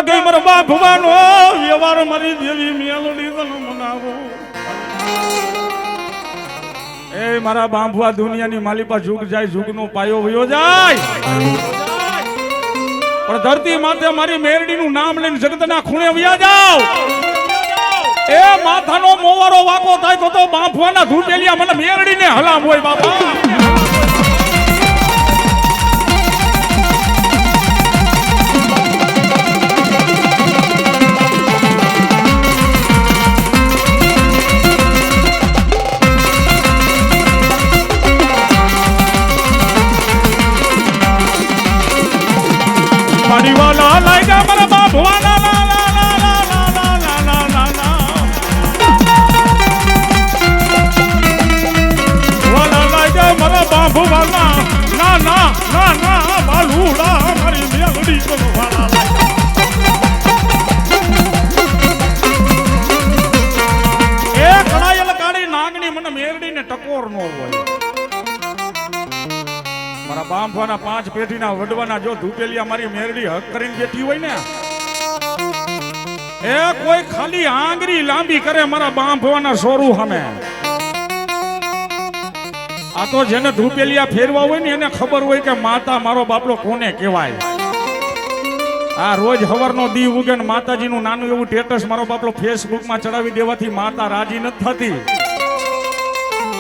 ગઈ મારા બાપવાનો વ્યવહાર મારી દેવી મેલડી તને મનાવો એ મારા બાંભવા દુનિયાની માલિપા ઝુક જાય ઝુકનો પાયો વયો જાય પણ ધરતી માથે મારી મેરડીનું નામ લઈને જગતના ખૂણે વયા જાવ એ માથાનો મોવારો વાકો થાય તો બાંભવાના ધૂપેલિયા મને મેરડીને હલામ હોય બાપા વાલા લાગ્યા મારા બાપવાના લા લા લા લા લા લા લા લા વાલા લાગ્યા મારા બાપવાના ના ના ના ના બાલુડા મારી મેલડી કો વાલા એ કડાયલ કાળી નાગણી મને મેરડીને ટકોર નો હોય મારા બાંભવાના 5 પેઢીના વડવાના જો ધૂપેલિયા મારી મેરડી હક કરીને બેઠી હોય ને એ કોઈ ખાલી આંગળી લાંબી કરે મારા બાંભવાના સોરું સામે આ તો જેને ધૂપેલિયા ફેરવા હોય ને એને ખબર હોય કે માતા મારો બાપલો કોને કહેવાય આ રોજ હવારનો દી ઉગે ને માતાજીનું નાનું એવું સ્ટેટસ મારો બાપલો ફેસબુકમાં ચડાવી દેવાથી માતા રાજી નથી થતી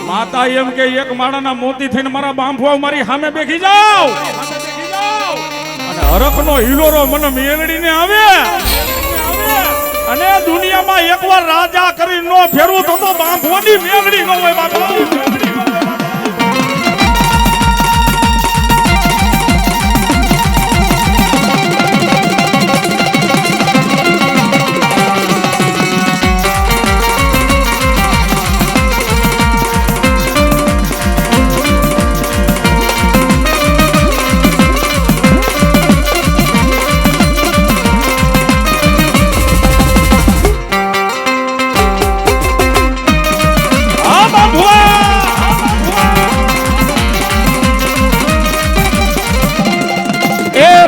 માતા એમ કે એક માળાના મોતી થઈને મારા બાંભવા મારી સામે બેઠી જાવ અને હરખનો હિલોરો મને મેળડીને આવે અને દુનિયામાં એકવાર રાજા કરી નો ફેરવું તો બાંભવાની મેળડી ન હોય બાપા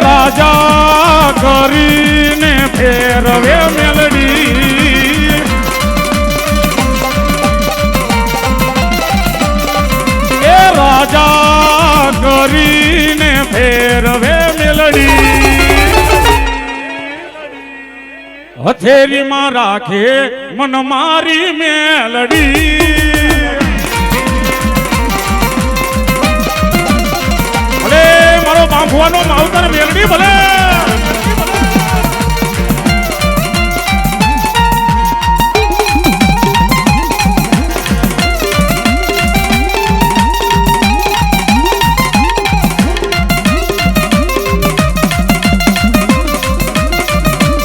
રાજા કરીને ફેરવે મેલડી એ રાજા કરીને ફેરવે મેલડી હથેળીમાં રાખે મન મારી મેલડી બાંભવાનો માવતર મેલડી ભલે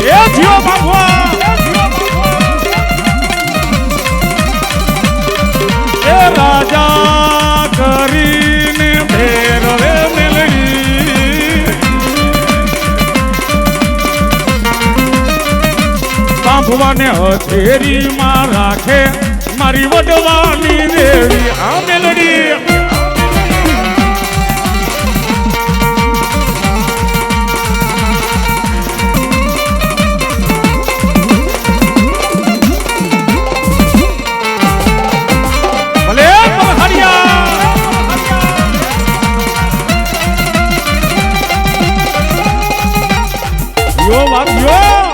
એ જીઓ બાંભવા એ રાજા કરીને ફેરવે બાંભવાને હથેળીમાં રાખે મારી વડવાની દેવી આ મેલડી ભલે પહાડિયા યો વાત યો